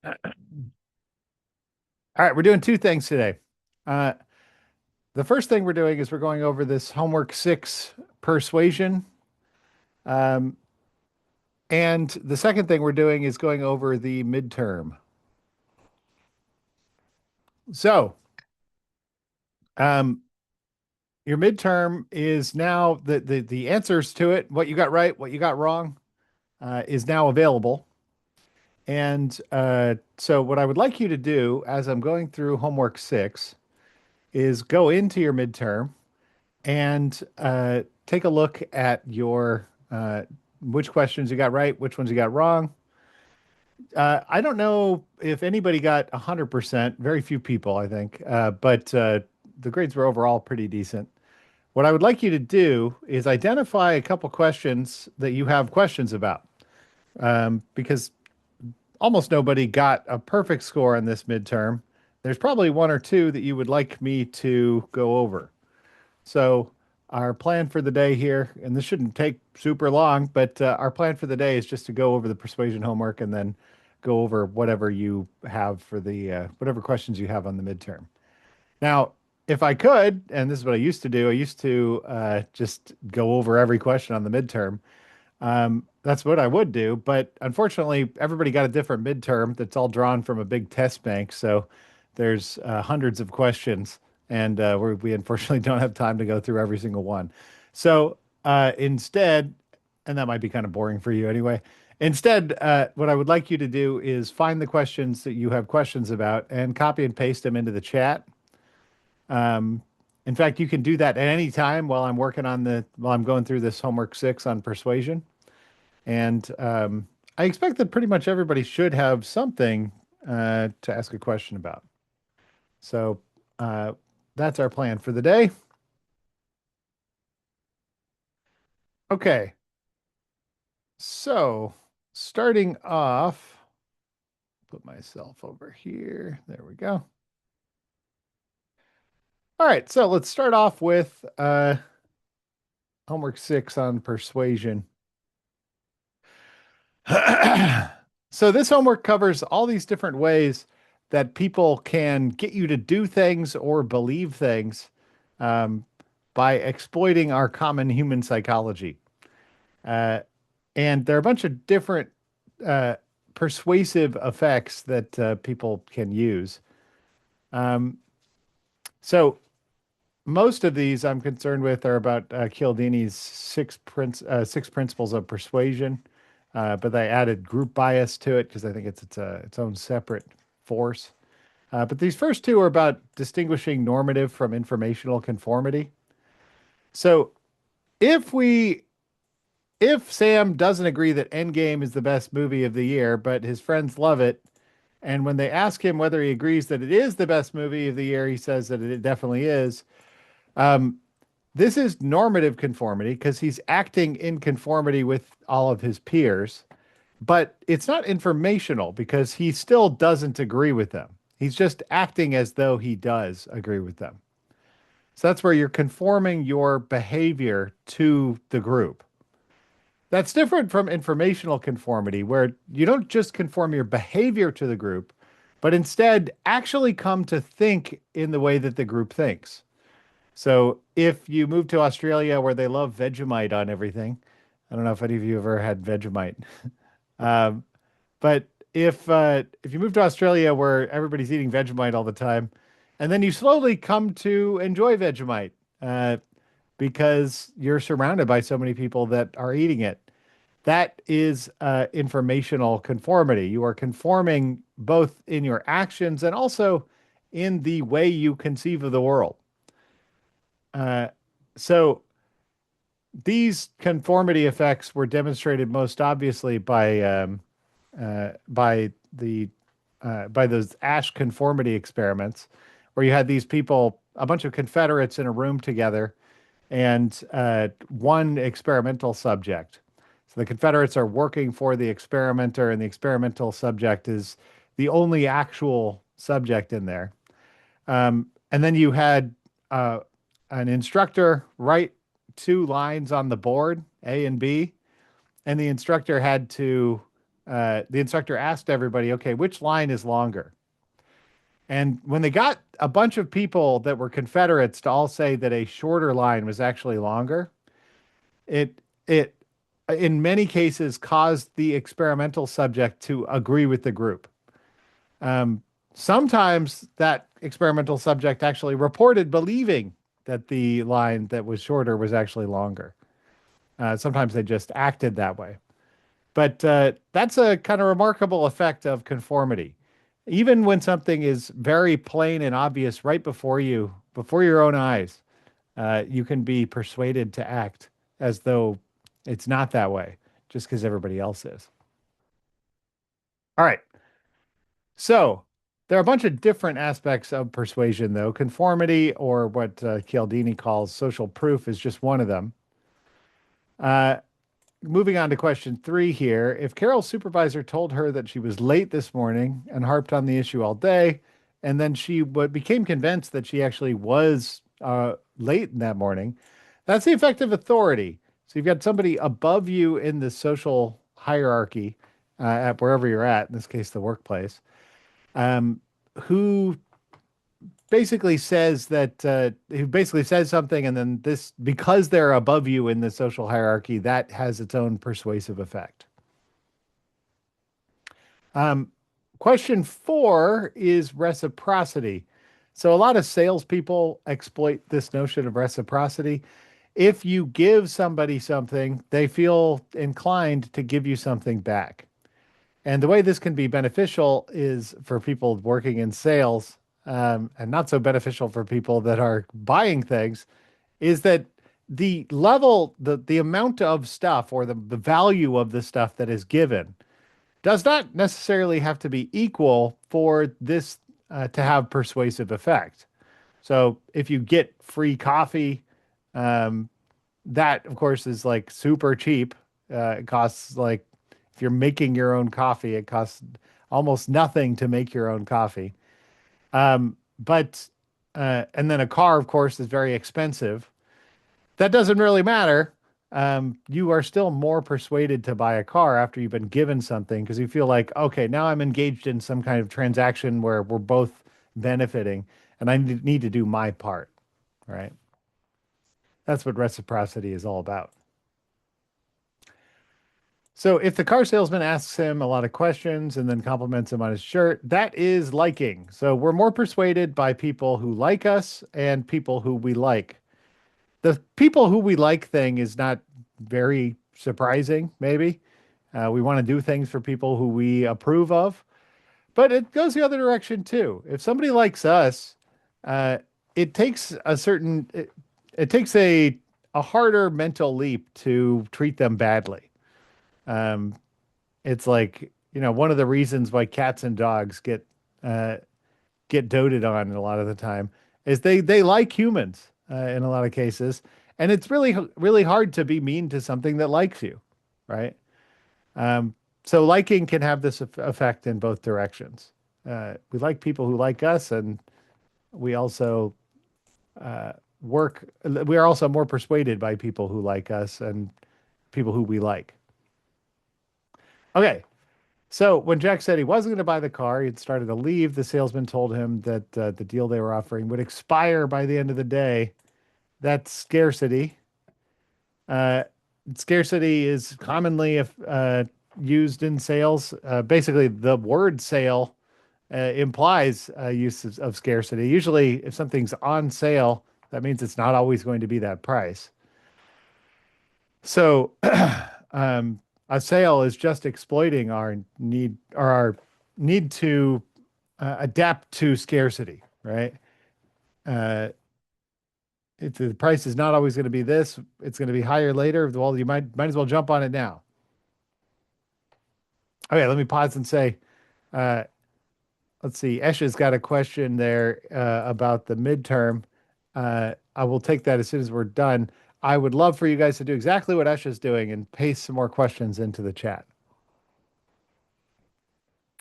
All right, we're doing two things today. Uh, the first thing we're doing is we're going over this homework six persuasion. Um, and the second thing we're doing is going over the midterm. So, um, your midterm is now the answers to it, what you got right, what you got wrong, is now available. And so, what I would like you to do as I'm going through homework six is go into your midterm and take a look at your which questions you got right, which ones you got wrong. I don't know if anybody got 100%, very few people, I think, but the grades were overall pretty decent. What I would like you to do is identify a couple questions that you have questions about, because almost nobody got a perfect score on this midterm. There's probably one or two that you would like me to go over. So our plan for the day here, and this shouldn't take super long, but our plan for the day is just to go over the persuasion homework and then go over whatever you have for the whatever questions you have on the midterm. Now, if I could, and this is what I used to do, I used to just go over every question on the midterm. That's what I would do, but unfortunately, everybody got a different midterm that's all drawn from a big test bank. So there's hundreds of questions, and we unfortunately don't have time to go through every single one. So instead, and that might be kind of boring for you anyway. Instead, what I would like you to do is find the questions that you have questions about and copy and paste them into the chat. Um, in fact, you can do that at any time while while I'm going through this homework six on persuasion. And I expect that pretty much everybody should have something to ask a question about. So uh, that's our plan for the day. Okay. So starting off, put myself over here. There we go. All right. So let's start off with homework six on persuasion. So this homework covers all these different ways that people can get you to do things or believe things um, by exploiting our common human psychology. Uh, and there are a bunch of different uh, persuasive effects that people can use. Um, so most of these I'm concerned with are about Cialdini's six principles of persuasion, but they added group bias to it because I think its own separate force. But these first two are about distinguishing normative from informational conformity. So if we if Sam doesn't agree that Endgame is the best movie of the year, but his friends love it, and when they ask him whether he agrees that it is the best movie of the year, he says that it definitely is. Um, This is normative conformity because he's acting in conformity with all of his peers, but it's not informational because he still doesn't agree with them. He's just acting as though he does agree with them. So that's where you're conforming your behavior to the group. That's different from informational conformity, where you don't just conform your behavior to the group, but instead actually come to think in the way that the group thinks. So if you move to Australia where they love Vegemite on everything, I don't know if any of you ever had Vegemite, um, but if you move to Australia where everybody's eating Vegemite all the time, and then you slowly come to enjoy Vegemite uh, because you're surrounded by so many people that are eating it, that is informational conformity. You are conforming both in your actions and also in the way you conceive of the world. Uh, so these conformity effects were demonstrated most obviously by the by those Asch conformity experiments, where you had these people, a bunch of Confederates in a room together, and one experimental subject. So the Confederates are working for the experimenter, and the experimental subject is the only actual subject in there. And then you had uh, an instructor write two lines on the board, A and B, and the instructor had to the instructor asked everybody, okay, which line is longer? And when they got a bunch of people that were Confederates to all say that a shorter line was actually longer, it in many cases caused the experimental subject to agree with the group. Um, Sometimes that experimental subject actually reported believing that the line that was shorter was actually longer. Sometimes they just acted that way. But that's a kind of remarkable effect of conformity. Even when something is very plain and obvious right before you, before your own eyes, you can be persuaded to act as though it's not that way, just because everybody else is. All right. So there are a bunch of different aspects of persuasion, though. Conformity, or what Cialdini calls social proof, is just one of them. Uh, Moving on to question three here. If Carol's supervisor told her that she was late this morning and harped on the issue all day, and then she became convinced that she actually was late in that morning, that's the effect of authority. So you've got somebody above you in the social hierarchy at wherever you're at, in this case, the workplace, um, who who basically says something, and then this, because they're above you in the social hierarchy, that has its own persuasive effect. Um, Question four is reciprocity. So a lot of salespeople exploit this notion of reciprocity. If you give somebody something, they feel inclined to give you something back. And the way this can be beneficial is for people working in sales, and not so beneficial for people that are buying things, is that the amount of stuff, or the value of the stuff that is given, does not necessarily have to be equal for this to have persuasive effect. So if you get free coffee, um, that of course is like super cheap. It costs like, if you're making your own coffee, it costs almost nothing to make your own coffee. But and then a car, of course, is very expensive. That doesn't really matter. You are still more persuaded to buy a car after you've been given something, because you feel like, okay, now I'm engaged in some kind of transaction where we're both benefiting, and I need to do my part, right? That's what reciprocity is all about. So if the car salesman asks him a lot of questions and then compliments him on his shirt, that is liking. So we're more persuaded by people who like us and people who we like. The people who we like thing is not very surprising, maybe. We want to do things for people who we approve of, but it goes the other direction too. If somebody likes us, uh, it takes it takes a harder mental leap to treat them badly. Um, it's like, one of the reasons why cats and dogs uh, get doted on a lot of the time is they like humans in a lot of cases, and it's really hard to be mean to something that likes you, right? Um, so liking can have this effect in both directions. We like people who like us, and we also uh, we are also more persuaded by people who like us and people who we like. Okay, so when Jack said he wasn't going to buy the car, he'd started to leave. The salesman told him that the deal they were offering would expire by the end of the day. That's scarcity. Uh, Scarcity is commonly used in sales. Basically, the word sale implies use of scarcity. Usually, if something's on sale, that means it's not always going to be that price. So, um, a sale is just exploiting our need to adapt to scarcity, right? Uh, if the price is not always going to be this, it's going to be higher later. Well, you might as well jump on it now. Okay, let me pause and say, uh, let's see. Esha's got a question there about the midterm. I will take that as soon as we're done. I would love for you guys to do exactly what Esha's doing and paste some more questions into the chat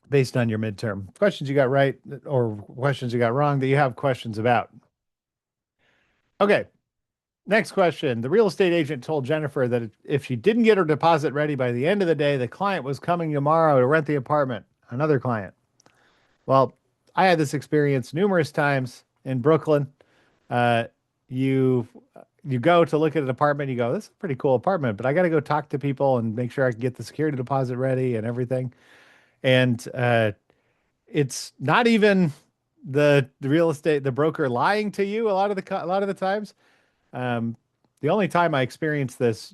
based on your midterm questions you got right or questions you got wrong that you have questions about. Okay, Next question. The real estate agent told Jennifer that if she didn't get her deposit ready by the end of the day, the client was coming tomorrow to rent the apartment. Another client. Well, I had this experience numerous times in Brooklyn. Uh, you you go to look at an apartment, you go, this is a pretty cool apartment, but I got to go talk to people and make sure I can get the security deposit ready and everything. And it's not even the real estate, the broker lying to you a lot of the times. Um, the only time I experienced this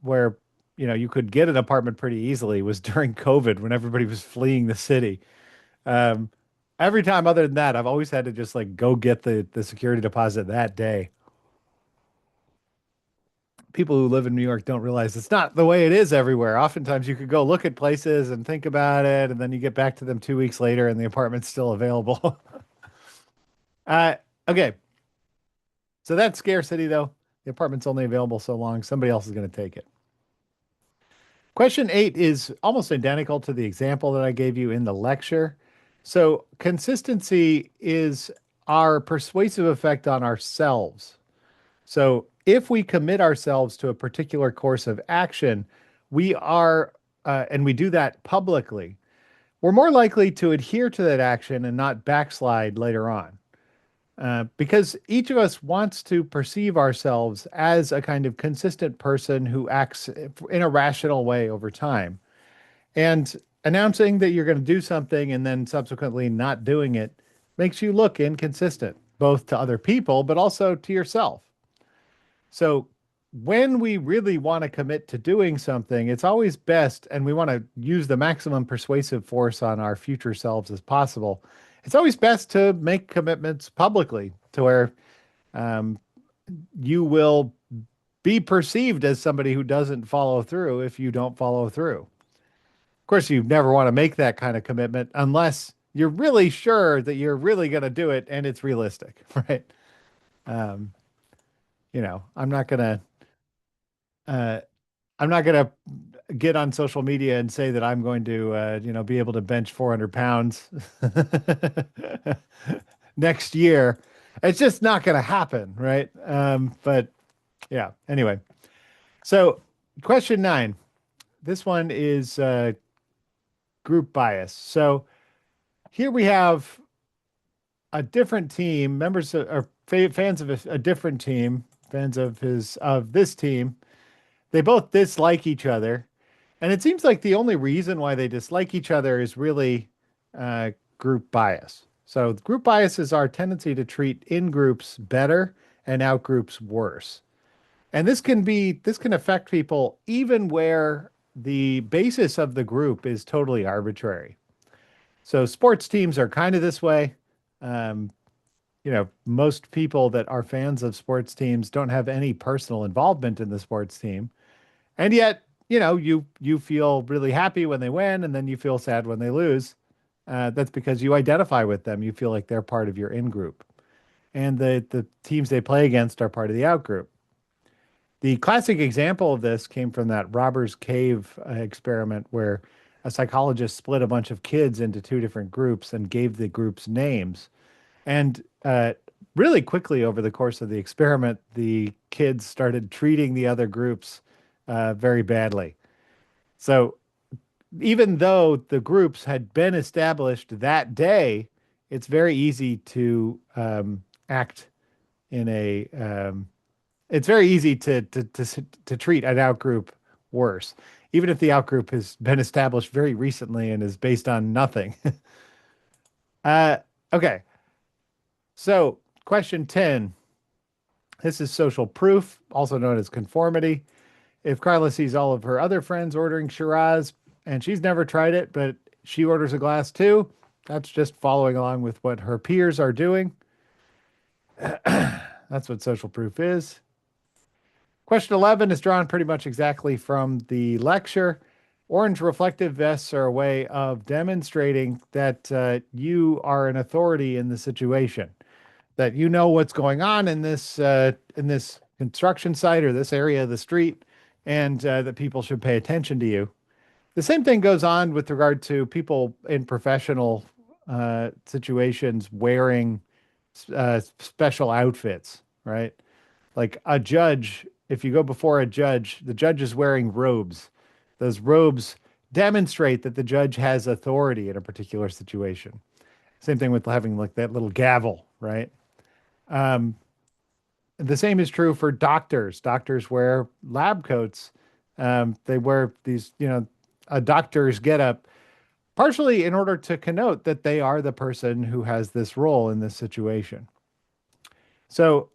where, you could get an apartment pretty easily was during COVID when everybody was fleeing the city. Um, every time other than that, I've always had to just like go get the security deposit that day. People who live in New York don't realize it's not the way it is everywhere. Oftentimes you could go look at places and think about it, and then you get back to them 2 weeks later and the apartment's still available. uh, okay. So that's scarcity though. The apartment's only available so long. Somebody else is going to take it. Question 8 is almost identical to the example that I gave you in the lecture. So consistency is our persuasive effect on ourselves. So if we commit ourselves to a particular course of action, we are, and we do that publicly, we're more likely to adhere to that action and not backslide later on. Because each of us wants to perceive ourselves as a kind of consistent person who acts in a rational way over time. And announcing that you're going to do something and then subsequently not doing it makes you look inconsistent, both to other people, but also to yourself. So when we really want to commit to doing something, it's always best, and we want to use the maximum persuasive force on our future selves as possible. It's always best to make commitments publicly to where um, you will be perceived as somebody who doesn't follow through if you don't follow through. Of course, you never want to make that kind of commitment unless you're really sure that you're really going to do it and it's realistic, right? Um, I'm not gonna uh, I'm not gonna get on social media and say that I'm going to be able to bench 400 pounds next year. It's just not gonna happen, right? But yeah. Anyway, so question 9. This one is group bias. So here we have a different team, members of, or fans of a different team, fans of this team. They both dislike each other. And it seems like the only reason why they dislike each other is really group bias. So group bias is our tendency to treat in groups better and out groups worse. And this can affect people even where the basis of the group is totally arbitrary. So sports teams are kind of this way. Um, most people that are fans of sports teams don't have any personal involvement in the sports team. And yet, you feel really happy when they win, and then you feel sad when they lose. That's because you identify with them. You feel like they're part of your in group, and the teams they play against are part of the out group. The classic example of this came from that Robbers Cave experiment, where a psychologist split a bunch of kids into two different groups and gave the groups names. And really quickly over the course of the experiment, the kids started treating the other groups very badly. So even though the groups had been established that day, it's very easy to act in a. It's very easy to treat an out group worse, even if the out group has been established very recently and is based on nothing. Okay, so question 10. This is social proof, also known as conformity. If Carla sees all of her other friends ordering Shiraz and she's never tried it, but she orders a glass too, that's just following along with what her peers are doing. That's what social proof is. Question 11 is drawn pretty much exactly from the lecture. Orange reflective vests are a way of demonstrating that you are an authority in the situation, that you know what's going on in this construction site or this area of the street, and that people should pay attention to you. The same thing goes on with regard to people in professional situations wearing special outfits, right? Like a judge, if you go before a judge, the judge is wearing robes. Those robes demonstrate that the judge has authority in a particular situation. Same thing with having like that little gavel, right? Um, the same is true for doctors. Doctors wear lab coats. They wear these, a doctor's getup, partially in order to connote that they are the person who has this role in this situation. So,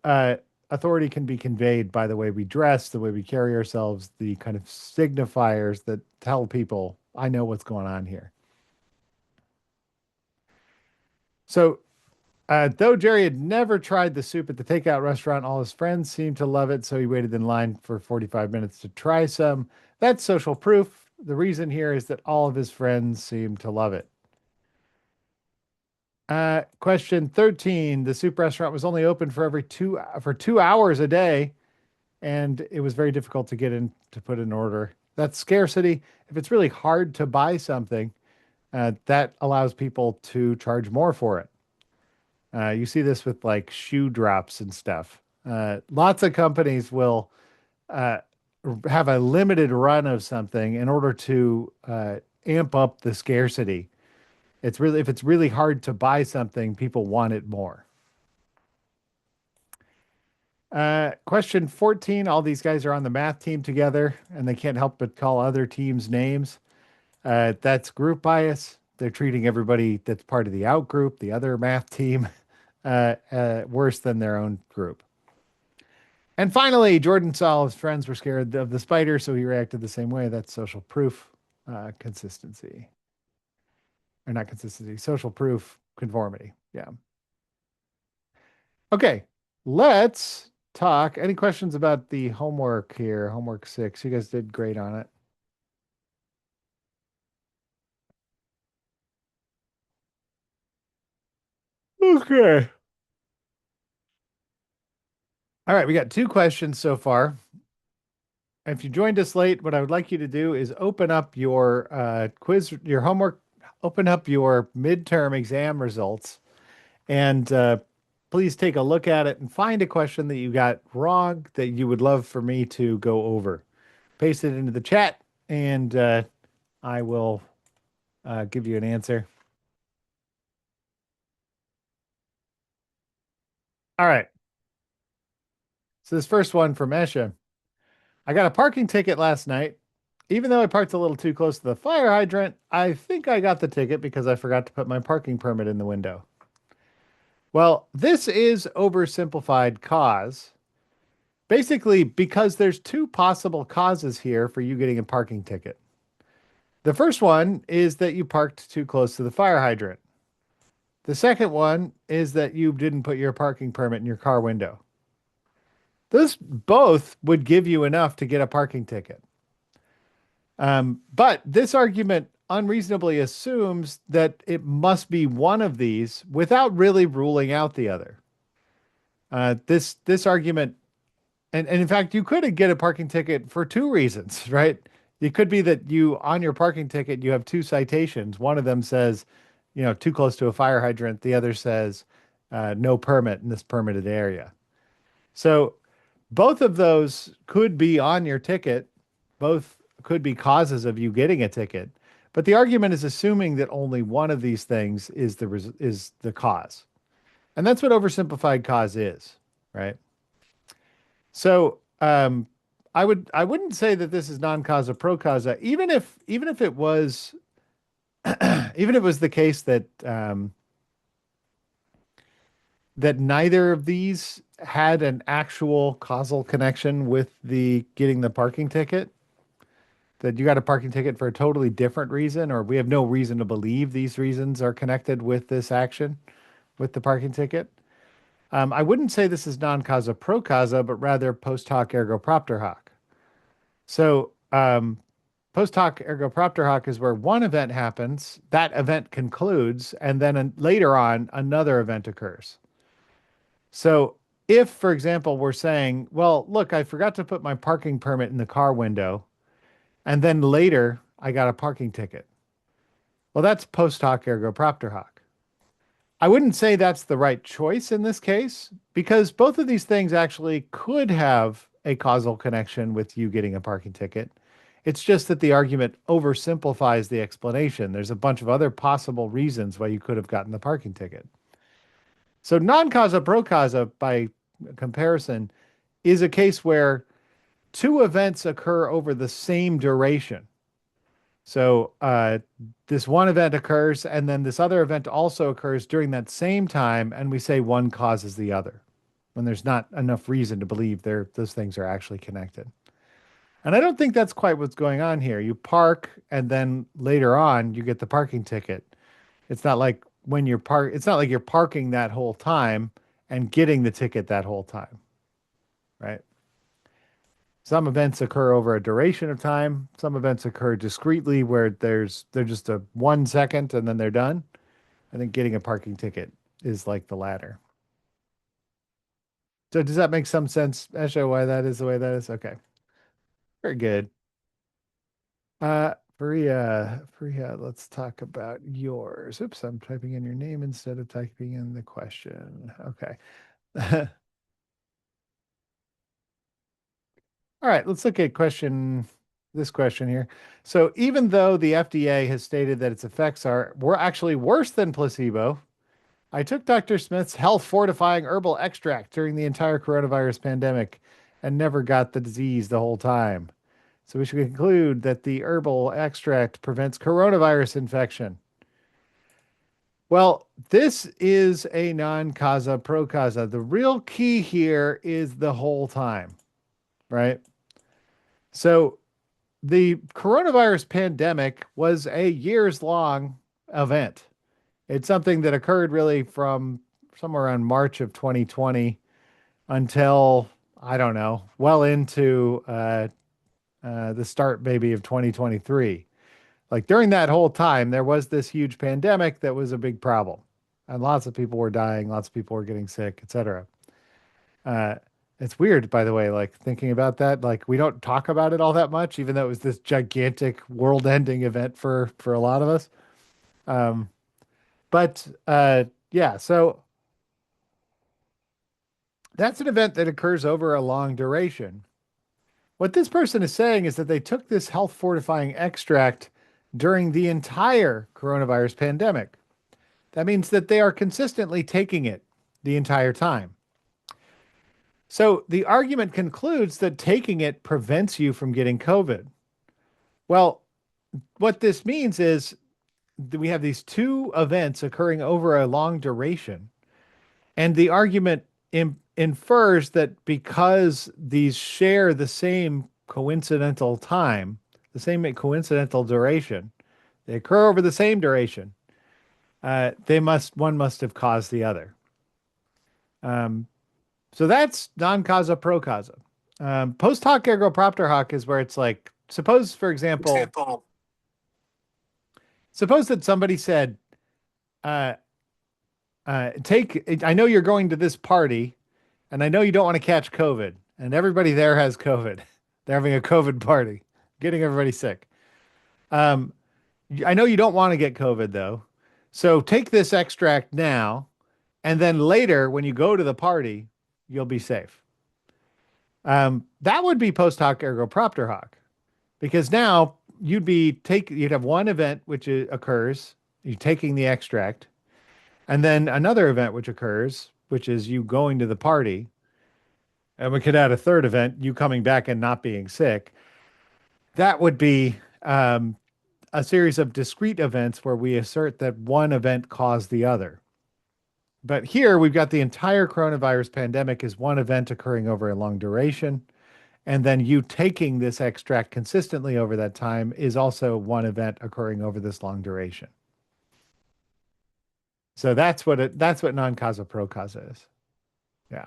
authority can be conveyed by the way we dress, the way we carry ourselves, the kind of signifiers that tell people, I know what's going on here. So, though Jerry had never tried the soup at the takeout restaurant, all his friends seemed to love it, so he waited in line for 45 minutes to try some. That's social proof. The reason here is that all of his friends seemed to love it. Question 13. The soup restaurant was only open for 2 hours a day, and it was very difficult to get in to put an order. That's scarcity. If it's really hard to buy something, that allows people to charge more for it. You see this with like shoe drops and stuff. Lots of companies will uh, have a limited run of something in order to amp up the scarcity. If it's really hard to buy something, people want it more. Question 14. All these guys are on the math team together, and they can't help but call other teams names. That's group bias. They're treating everybody that's part of the out group, the other math team, worse than their own group. And finally, Jordan saw his friends were scared of the spider, so he reacted the same way. That's social proof, consistency. Or not consistency, social proof, conformity. Yeah. Okay, let's talk. Any questions about the homework here? Homework 6. You guys did great on it. Okay. All right, we got 2 questions so far. If you joined us late, what I would like you to do is open up your quiz, your homework, open up your midterm exam results, and please take a look at it and find a question that you got wrong that you would love for me to go over. Paste it into the chat, and I will give you an answer. All right. So this first one from Esha. I got a parking ticket last night. Even though I parked a little too close to the fire hydrant, I think I got the ticket because I forgot to put my parking permit in the window. Well, this is oversimplified cause. Basically, because there's 2 possible causes here for you getting a parking ticket. The first one is that you parked too close to the fire hydrant. The second one is that you didn't put your parking permit in your car window. Those both would give you enough to get a parking ticket. But this argument unreasonably assumes that it must be one of these without really ruling out the other. This argument, and in fact, you could get a parking ticket for 2 reasons, right? It could be that you on your parking ticket you have 2 citations. One of them says, too close to a fire hydrant. The other says, no permit in this permitted area. So both of those could be on your ticket. Both could be causes of you getting a ticket. But the argument is assuming that only one of these things is the cause. And that's what oversimplified cause is, right? So I wouldn't say that this is non-causa pro causa, even if it was even if it was the case that that neither of these had an actual causal connection with the getting the parking ticket, that you got a parking ticket for a totally different reason, or we have no reason to believe these reasons are connected with this action, with the parking ticket. I wouldn't say this is non causa pro causa, but rather post hoc ergo propter hoc. So, post hoc ergo propter hoc is where one event happens, that event concludes, and then later on, another event occurs. So, if, for example, we're saying, well, look, I forgot to put my parking permit in the car window, and then later I got a parking ticket. Well, that's post hoc ergo propter hoc. I wouldn't say that's the right choice in this case because both of these things actually could have a causal connection with you getting a parking ticket. It's just that the argument oversimplifies the explanation. There's a bunch of other possible reasons why you could have gotten the parking ticket. So non causa pro causa, by comparison, is a case where two events occur over the same duration. So this one event occurs, and then this other event also occurs during that same time, and we say one causes the other when there's not enough reason to believe those things are actually connected. And I don't think that's quite what's going on here. You park, and then later on you get the parking ticket. It's not like it's not like you're parking that whole time and getting the ticket that whole time, right? Some events occur over a duration of time. Some events occur discreetly where they're just a 1 second and then they're done. I think getting a parking ticket is like the latter. So does that make some sense, Esha, why that is the way that is? Okay. Very good. Faria, let's talk about yours. Oops, I'm typing in your name instead of typing in the question. Okay. All right, let's look at this question here. So even though the FDA has stated that its effects were actually worse than placebo, I took Dr. Smith's health fortifying herbal extract during the entire coronavirus pandemic and never got the disease the whole time. So we should conclude that the herbal extract prevents coronavirus infection. Well, this is a non causa pro causa. The real key here is the whole time, right? So the coronavirus pandemic was a years long event. It's something that occurred really from somewhere around March of 2020 until, I don't know, well into the start maybe of 2023. Like during that whole time, there was this huge pandemic that was a big problem. And lots of people were dying, lots of people were getting sick, etc. Uh, it's weird, by the way, like thinking about that. Like we don't talk about it all that much, even though it was this gigantic world-ending event for a lot of us. Um, but yeah, so that's an event that occurs over a long duration. What this person is saying is that they took this health fortifying extract during the entire coronavirus pandemic. That means that they are consistently taking it the entire time. So the argument concludes that taking it prevents you from getting COVID. Well, what this means is that we have these two events occurring over a long duration. And the argument infers that because these share the same coincidental time, the same coincidental duration, they occur over the same duration. One must have caused the other. So that's non causa pro causa. Post hoc ergo propter hoc is where it's like, suppose, for example, suppose that somebody said, I know you're going to this party and I know you don't want to catch COVID and everybody there has COVID. They're having a COVID party, getting everybody sick. I know you don't want to get COVID though. So take this extract now, and then later when you go to the party, you'll be safe. That would be post hoc ergo propter hoc, because now you'd have one event which occurs, you taking the extract, and then another event which occurs, which is you going to the party. And we could add a third event, you coming back and not being sick. That would be a series of discrete events where we assert that one event caused the other. But here we've got the entire coronavirus pandemic is one event occurring over a long duration. And then you taking this extract consistently over that time is also one event occurring over this long duration. So that's what non-causa pro causa is. Yeah.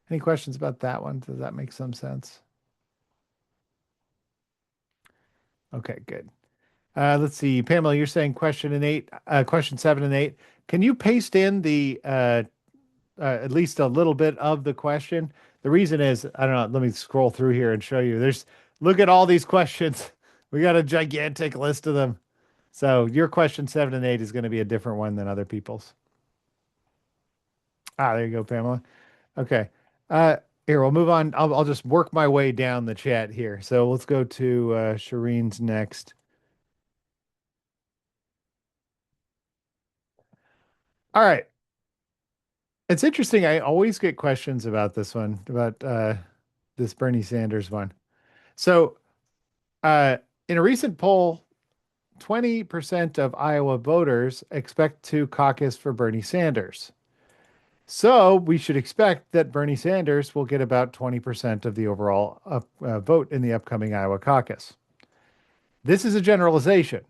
Any questions about that one? Does that make some sense? Okay, good. Let's see, Pamela, you're saying question 7 and 8. Can you paste in the at least a little bit of the question? The reason is, I don't know, let me scroll through here and show you. Look at all these questions. We got a gigantic list of them. So your question 7 and 8 is going to be a different one than other people's. Ah, there you go, Pamela. Okay. Uh, Here, we'll move on. I'll just work my way down the chat here. So let's go to Shireen's next. All right. It's interesting. I always get questions about this one, about this Bernie Sanders one. So, uh, in a recent poll, 20% of Iowa voters expect to caucus for Bernie Sanders. So we should expect that Bernie Sanders will get about 20% of the overall vote in the upcoming Iowa caucus. This is a generalization.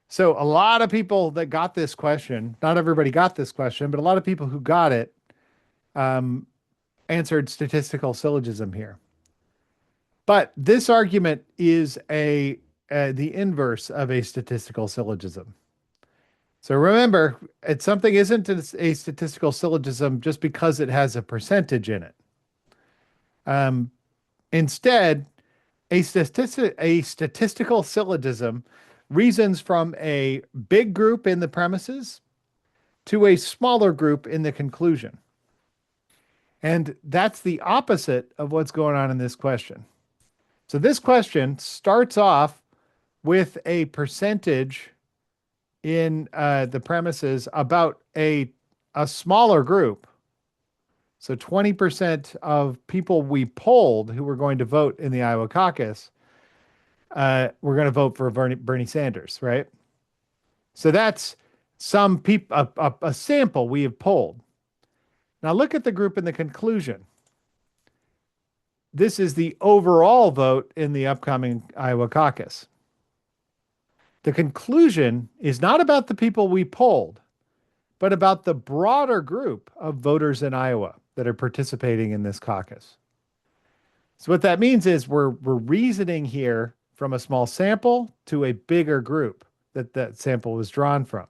So a lot of people that got this question, not everybody got this question, but a lot of people who got it um, answered statistical syllogism here. But this argument is the inverse of a statistical syllogism. So remember, something isn't a statistical syllogism just because it has a percentage in it. Um, Instead, a statistical syllogism reasons from a big group in the premises to a smaller group in the conclusion. And that's the opposite of what's going on in this question. So this question starts off with a percentage in the premises about a smaller group. So 20% of people we polled who were going to vote in the Iowa caucus were going to vote for Bernie Sanders, right? So that's some people, a sample we have polled. Now look at the group in the conclusion. This is the overall vote in the upcoming Iowa caucus. The conclusion is not about the people we polled, but about the broader group of voters in Iowa that are participating in this caucus. So what that means is we're reasoning here from a small sample to a bigger group that sample was drawn from.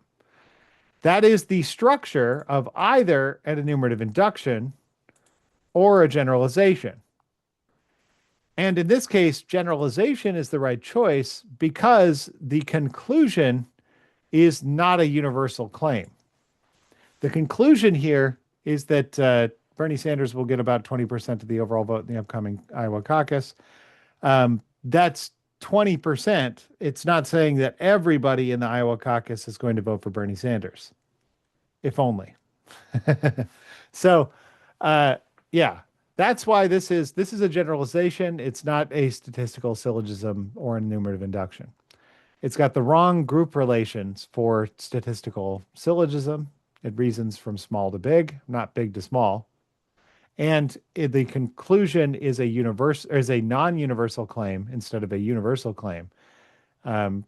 That is the structure of either an enumerative induction or a generalization. And in this case, generalization is the right choice because the conclusion is not a universal claim. The conclusion here is that Bernie Sanders will get about 20% of the overall vote in the upcoming Iowa caucus. That's 20%. It's not saying that everybody in the Iowa caucus is going to vote for Bernie Sanders, if only. So, yeah, that's why this is a generalization. It's not a statistical syllogism or an enumerative induction. It's got the wrong group relations for statistical syllogism. It reasons from small to big, not big to small. And the conclusion is a non-universal claim instead of a universal claim. A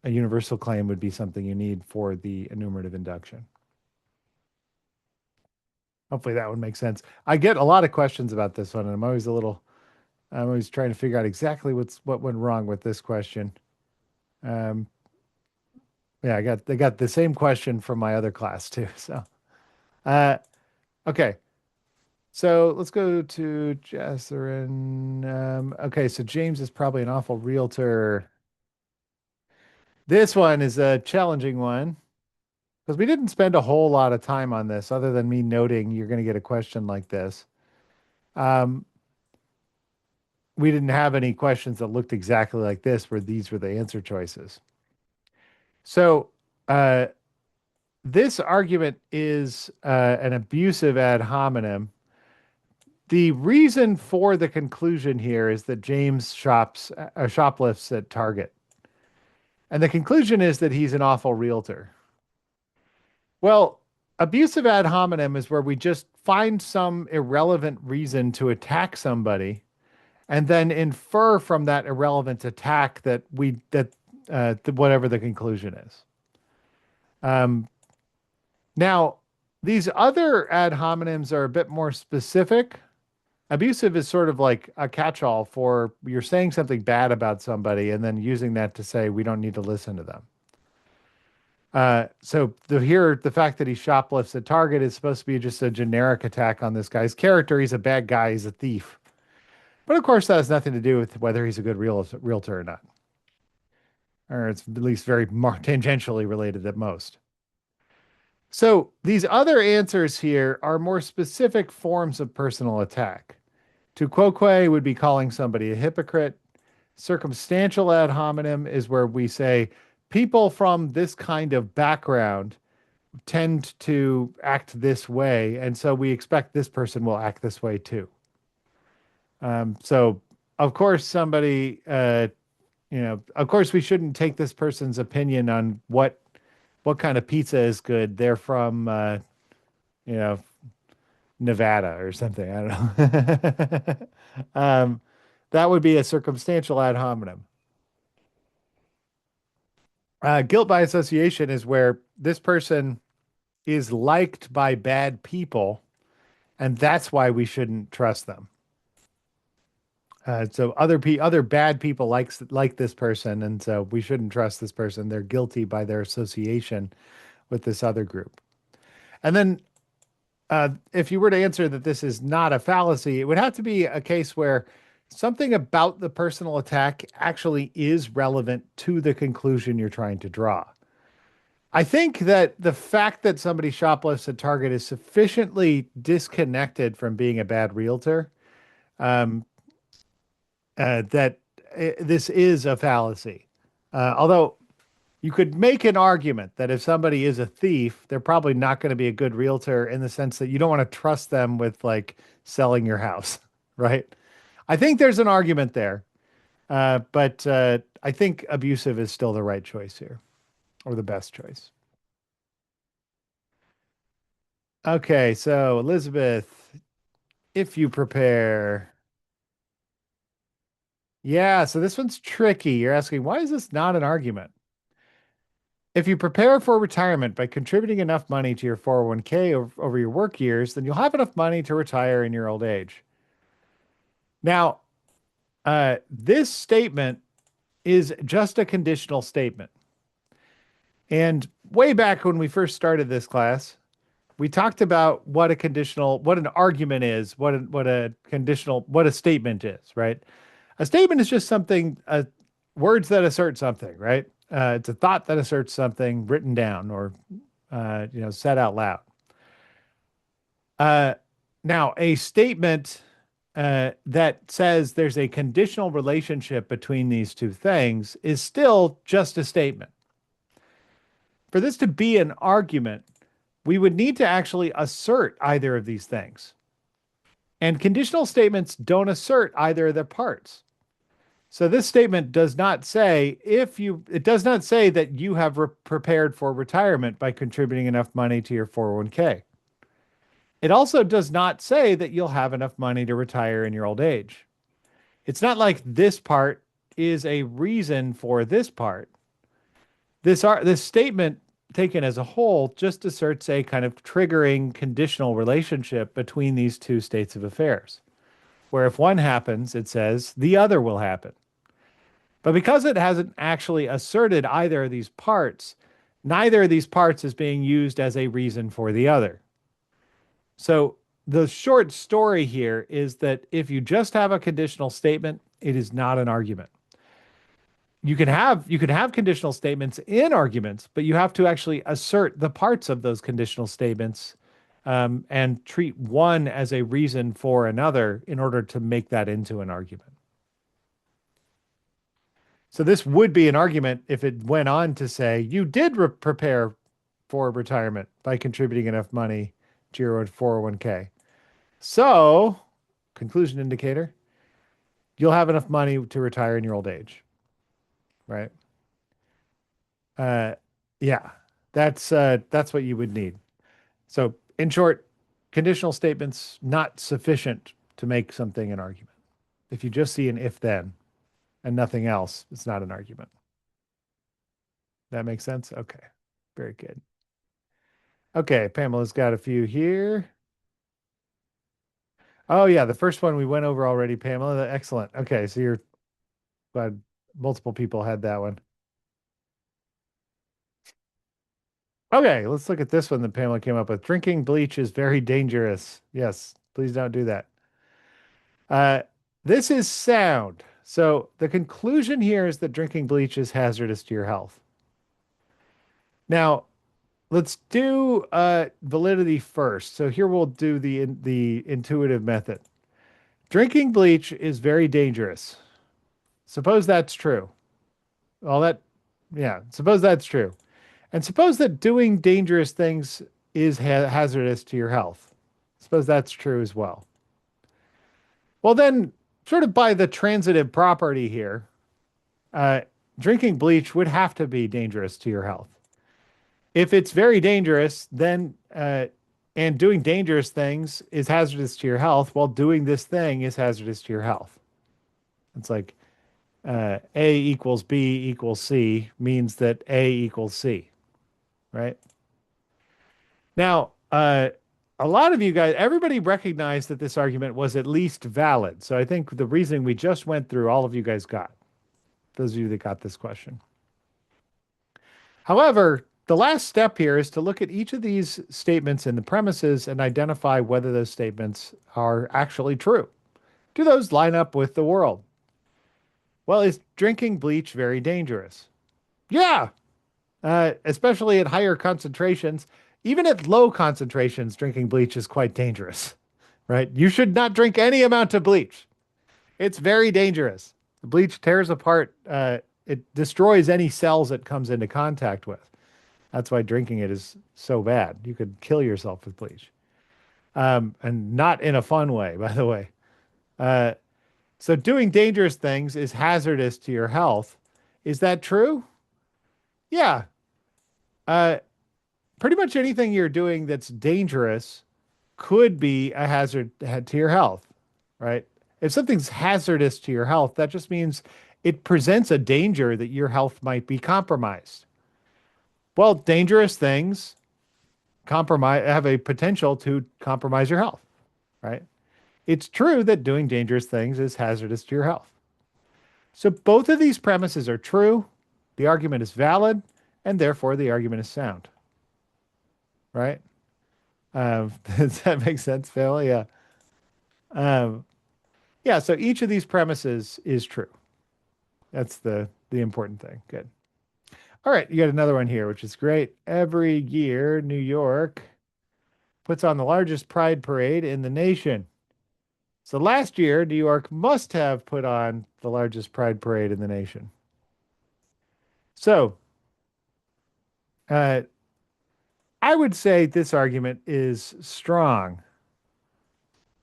universal claim would be something you need for the enumerative induction. Hopefully that would make sense. I get a lot of questions about this one, and I'm always trying to figure out exactly what went wrong with this question. Yeah, I got the same question from my other class too. So, okay. So let's go to Jesserin. Okay, so James is probably an awful realtor. This one is a challenging one because we didn't spend a whole lot of time on this other than me noting you're going to get a question like this. Um, we didn't have any questions that looked exactly like this where these were the answer choices. So this argument is an abusive ad hominem. The reason for the conclusion here is that James shoplifts at Target. And the conclusion is that he's an awful realtor. Well, abusive ad hominem is where we just find some irrelevant reason to attack somebody and then infer from that irrelevant attack that whatever the conclusion is. Now, these other ad hominems are a bit more specific. Abusive is sort of like a catch-all for you're saying something bad about somebody and then using that to say we don't need to listen to them. So the fact that he shoplifts at Target is supposed to be just a generic attack on this guy's character. He's a bad guy. He's a thief. But of course, that has nothing to do with whether he's a good realtor or not. or it's at least very tangentially related at most. So these other answers here are more specific forms of personal attack. Tu quoque would be calling somebody a hypocrite. Circumstantial ad hominem is where we say people from this kind of background tend to act this way, and so we expect this person will act this way too. So, of course, of course, we shouldn't take this person's opinion on what kind of pizza is good. They're from, you know, Nevada or something. I don't know. That would be a circumstantial ad hominem. Guilt by association is where this person is liked by bad people, and that's why we shouldn't trust them. So other bad people like this person, and so we shouldn't trust this person. They're guilty by their association with this other group. And then, if you were to answer that this is not a fallacy, it would have to be a case where something about the personal attack actually is relevant to the conclusion you're trying to draw. I think that the fact that somebody shoplifts at Target is sufficiently disconnected from being a bad realtor, um, that this is a fallacy. Although you could make an argument that if somebody is a thief, they're probably not going to be a good realtor in the sense that you don't want to trust them with like selling your house, right? I think there's an argument there, but I think abusive is still the right choice here, or the best choice. Okay, so Elizabeth, if you prepare. Yeah, so this one's tricky. You're asking, why is this not an argument? If you prepare for retirement by contributing enough money to your 401k over your work years, then you'll have enough money to retire in your old age. Now, this statement is just a conditional statement. And way back when we first started this class, we talked about what an argument is, what a statement is, right? A statement is just something, words that assert something, right? It's a thought that asserts something written down or, said out loud. Now, a statement that says there's a conditional relationship between these two things is still just a statement. For this to be an argument, we would need to actually assert either of these things. And conditional statements don't assert either of their parts. So this statement does not say it does not say that you have prepared for retirement by contributing enough money to your 401k. It also does not say that you'll have enough money to retire in your old age. It's not like this part is a reason for this part. This statement taken as a whole just asserts a kind of triggering conditional relationship between these two states of affairs, where if one happens, it says the other will happen. But because it hasn't actually asserted either of these parts, neither of these parts is being used as a reason for the other. So the short story here is that if you just have a conditional statement, it is not an argument. You can have conditional statements in arguments, but you have to actually assert the parts of those conditional statements, and treat one as a reason for another in order to make that into an argument. So this would be an argument if it went on to say you did prepare for retirement by contributing enough money to your 401k. So, conclusion indicator, you'll have enough money to retire in your old age. Right? Yeah. That's what you would need. So, in short, conditional statements not sufficient to make something an argument. If you just see an if then and nothing else, it's not an argument. That makes sense? Okay. Very good. Okay, Pamela's got a few here. Oh yeah, the first one we went over already, Pamela. Excellent. Okay, so you're glad multiple people had that one. Okay, let's look at this one that Pamela came up with. Drinking bleach is very dangerous. Yes, please don't do that. This is sound. So the conclusion here is that drinking bleach is hazardous to your health. Now, let's do validity first. So here we'll do the intuitive method. Drinking bleach is very dangerous. Suppose that's true. All that, yeah, suppose that's true. And suppose that doing dangerous things is hazardous to your health. Suppose that's true as well. Well, then, sort of by the transitive property here, uh, drinking bleach would have to be dangerous to your health. If it's very dangerous, then and doing dangerous things is hazardous to your health, while doing this thing is hazardous to your health. It's like A equals B equals C means that A equals C, right? Now, a lot of you guys, everybody recognized that this argument was at least valid. So I think the reasoning we just went through, all of you guys got, those of you that got this question. However, the last step here is to look at each of these statements in the premises and identify whether those statements are actually true. Do those line up with the world? Well, is drinking bleach very dangerous? Yeah, especially at higher concentrations. Even at low concentrations, drinking bleach is quite dangerous, right? You should not drink any amount of bleach. It's very dangerous. The bleach tears apart, it destroys any cells it comes into contact with. That's why drinking it is so bad. You could kill yourself with bleach. And not in a fun way, by the way. Uh, so doing dangerous things is hazardous to your health. Is that true? Yeah. Uh, Pretty much anything you're doing that's dangerous could be a hazard to your health, right? If something's hazardous to your health, that just means it presents a danger that your health might be compromised. Well, dangerous things have a potential to compromise your health, right? It's true that doing dangerous things is hazardous to your health. So both of these premises are true. The argument is valid, and therefore the argument is sound, right? Does that make sense, Phil? Yeah. Um, yeah, so each of these premises is true. That's the important thing. Good. All right, you got another one here, which is great. Every year, New York puts on the largest pride parade in the nation. So last year, New York must have put on the largest pride parade in the nation. So, I would say this argument is strong.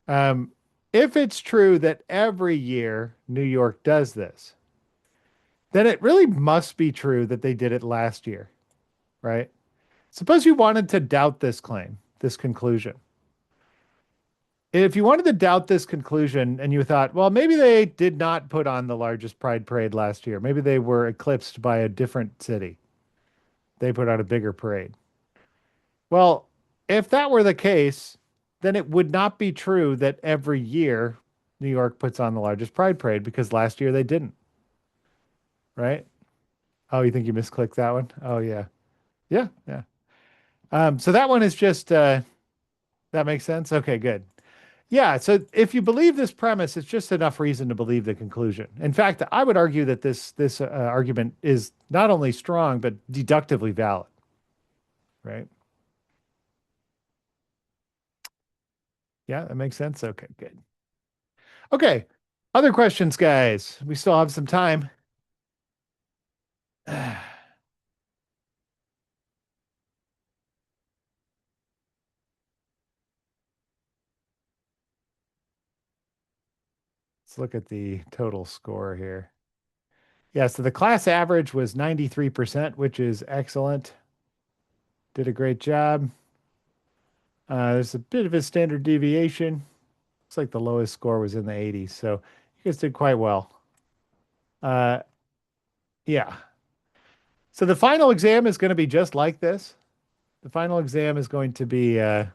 If it's true that every year New York does this, then it really must be true that they did it last year, right? Suppose you wanted to doubt this claim, this conclusion. If you wanted to doubt this conclusion and you thought, well, maybe they did not put on the largest pride parade last year. Maybe they were eclipsed by a different city. They put on a bigger parade. Well, if that were the case, then it would not be true that every year New York puts on the largest pride parade because last year they didn't, right? Oh, you think you misclicked that one? Oh, yeah. Yeah, yeah. So that one is just, that makes sense? Okay, good. Yeah, so if you believe this premise, it's just enough reason to believe the conclusion. In fact, I would argue that this argument is not only strong, but deductively valid, right? Yeah, that makes sense. Okay, good. Okay, other questions, guys. We still have some time. Let's look at the total score here. Yeah, so the class average was 93%, which is excellent. Did a great job. There's a bit of a standard deviation. Looks like the lowest score was in the 80s, so you guys did quite well. Uh, yeah. So the final exam is going to be just like this. The final exam is going to be a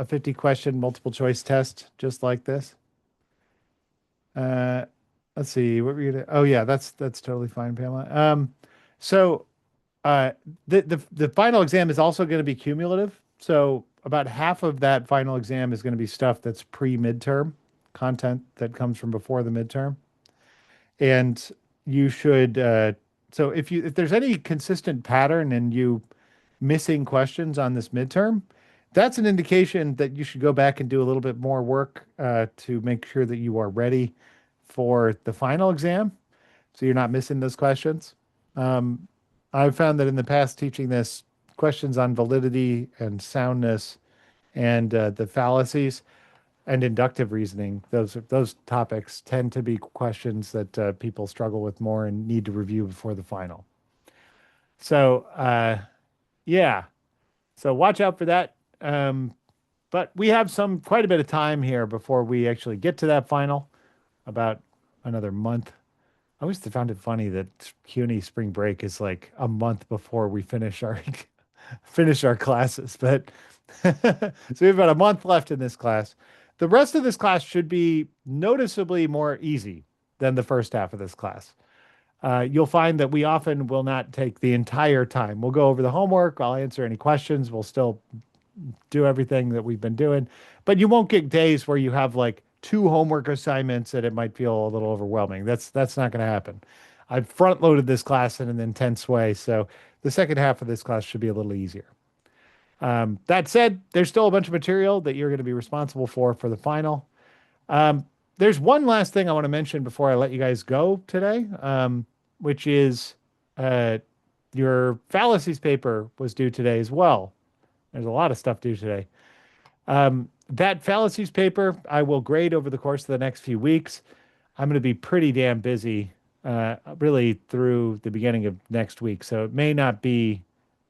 50 question multiple choice test, just like this. Uh, let's see, what were you gonna, oh yeah, that's totally fine, Pamela. So the final exam is also going to be cumulative. So about half of that final exam is going to be stuff that's pre-midterm content that comes from before the midterm. And you should, so if there's any consistent pattern and you missing questions on this midterm, that's an indication that you should go back and do a little bit more work to make sure that you are ready for the final exam, so you're not missing those questions. Um, I've found that in the past teaching this, questions on validity and soundness and the fallacies and inductive reasoning, those topics tend to be questions that people struggle with more and need to review before the final. So, yeah. So watch out for that. But we have quite a bit of time here before we actually get to that final, about another month. I always found it funny that CUNY spring break is like a month before we finish our finish our classes. But so we have about a month left in this class. The rest of this class should be noticeably more easy than the first half of this class. You'll find that we often will not take the entire time. We'll go over the homework. I'll answer any questions. We'll still do everything that we've been doing, but you won't get days where you have like two homework assignments and it might feel a little overwhelming. That's not going to happen. I've front loaded this class in an intense way, so the second half of this class should be a little easier. That said, there's still a bunch of material that you're going to be responsible for the final. There's one last thing I want to mention before I let you guys go today, which is your fallacies paper was due today as well. There's a lot of stuff due today. That fallacies paper, I will grade over the course of the next few weeks. I'm going to be pretty damn busy, really through the beginning of next week. So it may not be,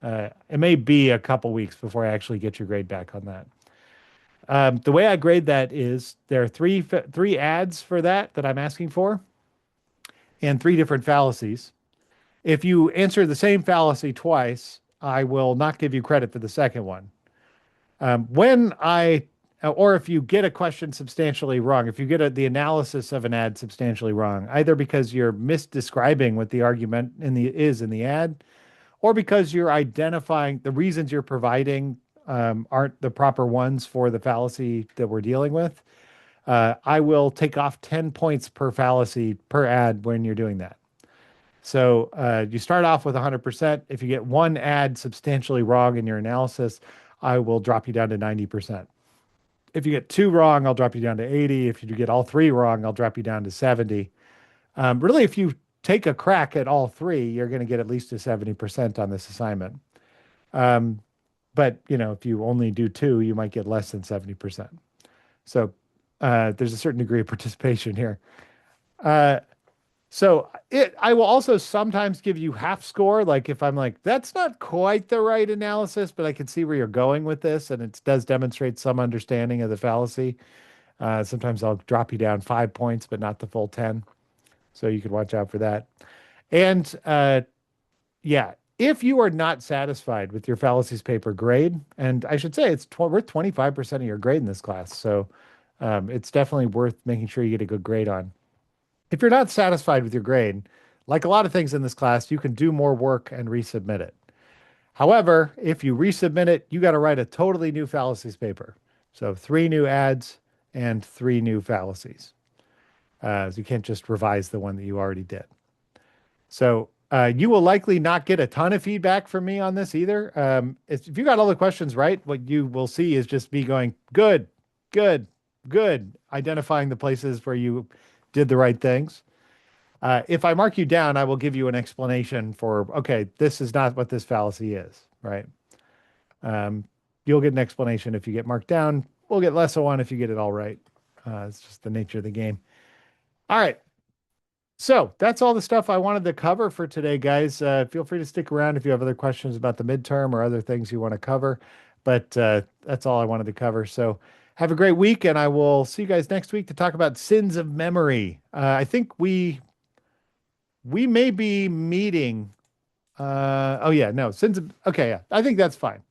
it may be a couple weeks before I actually get your grade back on that. The way I grade that is there are three ads for that I'm asking for, and three different fallacies. If you answer the same fallacy twice, I will not give you credit for the second one. Or if you get a question substantially wrong, if you get the analysis of an ad substantially wrong, either because you're misdescribing what the argument is in the ad, or because you're identifying the reasons you're providing aren't the proper ones for the fallacy that we're dealing with, I will take off 10 points per fallacy per ad when you're doing that. So you start off with 100%. If you get one ad substantially wrong in your analysis, I will drop you down to 90%. If you get two wrong, I'll drop you down to 80. If you get all three wrong, I'll drop you down to 70. Really, if you take a crack at all three, you're going to get at least a 70% on this assignment. But, if you only do two, you might get less than 70%. So there's a certain degree of participation here. So I will also sometimes give you half score. Like if I'm like, that's not quite the right analysis, but I can see where you're going with this. And it does demonstrate some understanding of the fallacy. Sometimes I'll drop you down 5 points, but not the full 10. So you can watch out for that. And yeah, if you are not satisfied with your fallacies paper grade, and I should say it's worth 25% of your grade in this class. So it's definitely worth making sure you get a good grade on. If you're not satisfied with your grade, like a lot of things in this class, you can do more work and resubmit it. However, if you resubmit it, you got to write a totally new fallacies paper. So 3 new ads and 3 new fallacies. So you can't just revise the one that you already did. So you will likely not get a ton of feedback from me on this either. If you got all the questions right, what you will see is just me going, good, good, good, identifying the places where you did the right things. If I mark you down, I will give you an explanation for, okay, this is not what this fallacy is, right? You'll get an explanation if you get marked down. We'll get less of one if you get it all right. It's just the nature of the game. All right. So that's all the stuff I wanted to cover for today, guys. Feel free to stick around if you have other questions about the midterm or other things you want to cover. But that's all I wanted to cover. So have a great week, and I will see you guys next week to talk about sins of memory. I think we may be meeting. Oh yeah, no, sins of, okay, yeah, I think that's fine.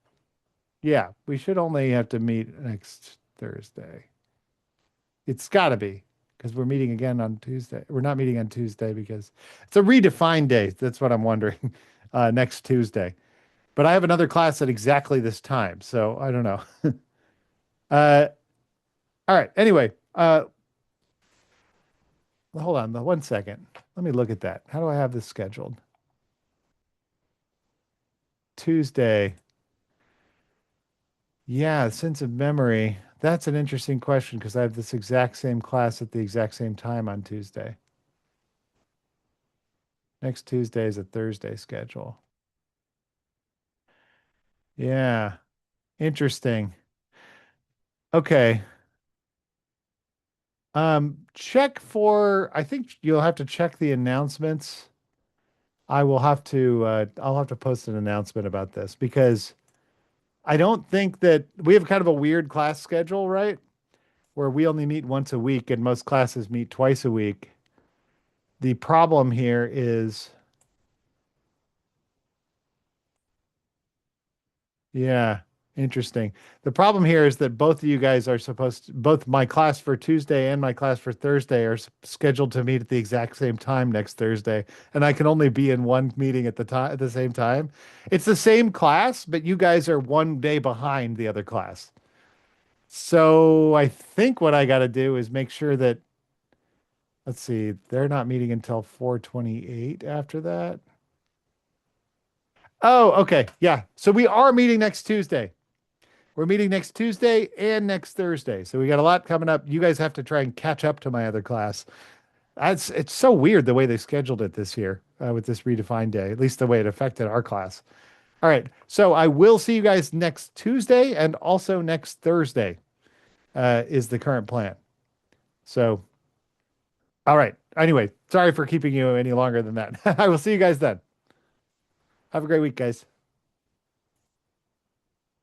Yeah, we should only have to meet next Thursday. It's got to be because we're meeting again on Tuesday. We're not meeting on Tuesday because it's a redefined day. That's what I'm wondering. Next Tuesday, but I have another class at exactly this time, so I don't know. All right. Anyway, hold on, the 1 second. Let me look at that. How do I have this scheduled? Tuesday. Yeah, sense of memory. That's an interesting question because I have this exact same class at the exact same time on Tuesday. Next Tuesday is a Thursday schedule. Yeah, interesting. Okay. Check for, I think you'll have to check the announcements. I'll have to post an announcement about this because I don't think that we have kind of a weird class schedule, right? Where we only meet once a week and most classes meet twice a week. The problem here is, yeah, interesting. The problem here is that both of you guys are supposed to, both my class for Tuesday and my class for Thursday are scheduled to meet at the exact same time next Thursday, and I can only be in one meeting at the time at the same time. It's the same class, but you guys are 1 day behind the other class. So I think what I got to do is make sure that, let's see, they're not meeting until 4:28 after that. Oh, okay. Yeah. So we are meeting next Tuesday. We're meeting next Tuesday and next Thursday. So we got a lot coming up. You guys have to try and catch up to my other class. It's so weird the way they scheduled it this year with this redefined day, at least the way it affected our class. All right. So I will see you guys next Tuesday and also next Thursday is the current plan. So, all right. Anyway, sorry for keeping you any longer than that. I will see you guys then. Have a great week, guys.